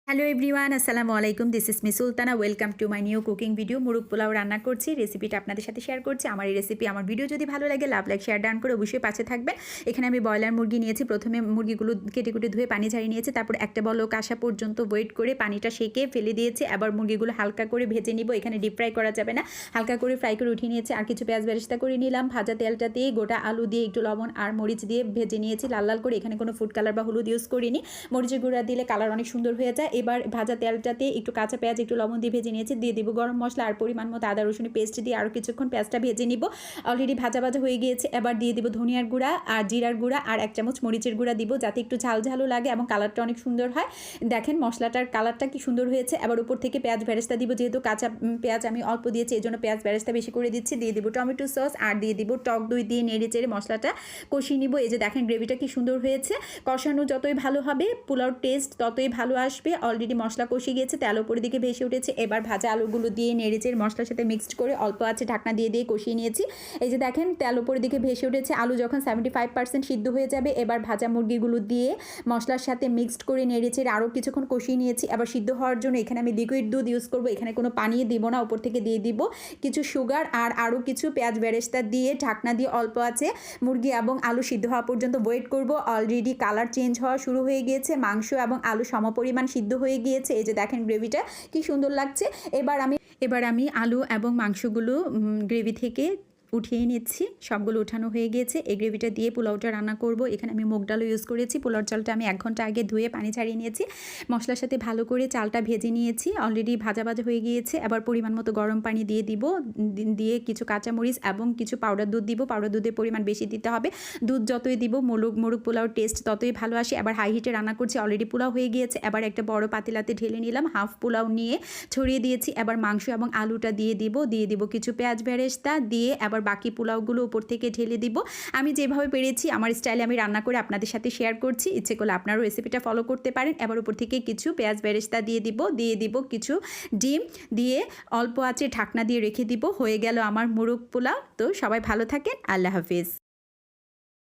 Hello everyone, আসসালামু আলাইকুম। This is Ms Sultana. Welcome to my new cooking video. মুরগ পোলাও রান্না করছি, রেসিপিটা আপনাদের সাথে শেয়ার করছি। আমার এই রেসিপি, আমার ভিডিও যদি ভালো লাগে, লাভ লাইক শেয়ার ডান করে অবশ্যই পাশে থাকবেন। এখানে আমি ব্রয়লার মুরগি নিয়েছি। প্রথমে মুরগিগুলো কেটে কুটে ধুয়ে পানি ঝারিয়ে নিয়েছি, তারপর একটা বলক আসা পর্যন্ত ওয়েট করে পানিটা সেকে ফেলে দিয়েছি। আবার মুরগিগুলো হালকা করে ভেজে নিব। এখানে ডিপ ফ্রাই করা যাবে না, হালকা করে ফ্রাই করে উঠিয়ে নিয়েছি। আর কিছু পেঁয়াজ বেরেস্তা করে নিলাম। ভাজা তেলটা দিয়ে গোটা আলু দিয়ে একটু লবণ আর মরিচ দিয়ে ভেজে নিয়েছি লাল লাল করে। এখানে কোনো ফুড কালার বা হলুদ ইউজ করিনি। মরিচের গুঁড়া দিলে কালার অনেক সুন্দর হয়ে যায়। এবার ভাজা তেলটাতে একটু কাঁচা পেঁয়াজ একটু লবণ দিয়ে ভেজে নিয়েছি। দিয়ে দিব গরম মশলা আর পরিমাণ মতো আদা রসুন পেস্ট দিয়ে আরও কিছুক্ষণ পেঁয়াজটা ভেজে নিব। অলরেডি ভাজা ভাজা হয়ে গিয়েছে। এবার দিয়ে দিব ধনিয়ার গুঁড়া আর জিরার গুঁড়া আর 1 চামচ মরিচের গুঁড়া দিব, যাতে একটু ঝাল ঝালও লাগে এবং কালারটা অনেক সুন্দর হয়। দেখেন মশলাটার কালারটা কি সুন্দর হয়েছে। এবার উপর থেকে পেঁয়াজ বেরেস্তা দিব। যেহেতু কাঁচা পেঁয়াজ আমি অল্প দিয়েছি, এই জন্য পেঁয়াজ বেরেস্তা বেশি করে দিচ্ছি। দিয়ে দিব টমেটো সস আর দিয়ে দিব টক দই দিয়ে নেড়ে চেড়ে মশলাটা কষিয়ে নিব। এই যে দেখেন গ্রেভিটা কি সুন্দর হয়েছে। কষানো যতই ভালো হবে পোলাওর টেস্ট ততই ভালো আসবে। অলরেডি মশলা কষিয়ে গিয়েছে, তেল উপরের দিকে ভেসে উঠেছে। এবার ভাজা আলুগুলো দিয়ে নেড়েচেড়ে মশলার সাথে মিক্সড করে অল্প আছে ঢাকনা দিয়ে দিয়ে কষিয়ে নিয়েছি। এই যে দেখেন তেল উপরের দিকে ভেসে উঠেছে। আলু যখন 75% সিদ্ধ হয়ে যাবে, এবার ভাজা মুরগিগুলো দিয়ে মশলার সাথে মিক্সড করে নেড়েচেড়ে আরও কিছুক্ষণ কষিয়ে নিয়েছি। আবার সিদ্ধ হওয়ার জন্য এখানে আমি লিকুইড দুধ ইউজ করবো। এখানে কোনো পানি দিব না, উপর থেকে দিয়ে দিব কিছু সুগার আর আরও কিছু পেঁয়াজ বেরেস্তা দিয়ে ঢাকনা দিয়ে অল্প আছে মুরগি এবং আলু সিদ্ধ হওয়া পর্যন্ত ওয়েট করব। অলরেডি কালার চেঞ্জ হওয়া শুরু হয়ে গিয়েছে। মাংস এবং আলু সমপরিমাণ সিদ্ধ হয়ে গিয়েছে। এই যে দেখেন গ্রেভিটা কি সুন্দর লাগছে। এবার আমি আলু এবং মাংসগুলো গ্রেভি থেকে উঠিয়ে নিচ্ছি। সবগুলো উঠানো হয়ে গিয়েছে। এই গ্রেভিটা দিয়ে পোলাওটা রান্না করব। এখানে আমি মুগ ডালও ইউজ করেছি। পোলাওর চালটা আমি 1 ঘন্টা আগে ধুয়ে পানি ছাড়িয়ে নিয়েছি। মশলার সাথে ভালো করে চালটা ভেজে নিয়েছি। অলরেডি ভাজা ভাজা হয়ে গিয়েছে। এবার পরিমাণ মতো গরম পানি দিয়ে দিব। দিয়ে কিছু কাঁচামরিচ এবং কিছু পাউডার দুধ দিব। পাউডার দুধের পরিমাণ বেশি দিতে হবে। দুধ যতই দিব মুরগ পোলাওর টেস্ট ততই ভালো আসে। এবার হাই হিটে রান্না করছি। অলরেডি পোলাও হয়ে গিয়েছে। এবার একটা বড় পাতিলাতে ঢেলে নিলাম। হাফ পোলাও নিয়ে ছড়িয়ে দিয়েছি। এবার মাংস এবং আলুটা দিয়ে দিব কিছু পেঁয়াজ বেরেস্তা দিয়ে এবার বাকি পোলাওগুলো উপর থেকে ঢেলে দিব। আমি যেভাবে পেরেছি আমার স্টাইলে আমি রান্না করে আপনাদের সাথে শেয়ার করছি। ইচ্ছে করলে আপনারাও রেসিপিটা ফলো করতে পারেন। এবার উপর থেকে কিছু পেঁয়াজ বেরেস্তা দিয়ে দিব কিছু ডিম দিয়ে অল্প আঁচে ঢাকনা দিয়ে রেখে দিব। হয়ে গেল আমার মোরগ পোলাও। তো সবাই ভালো থাকেন। আল্লাহ হাফিজ।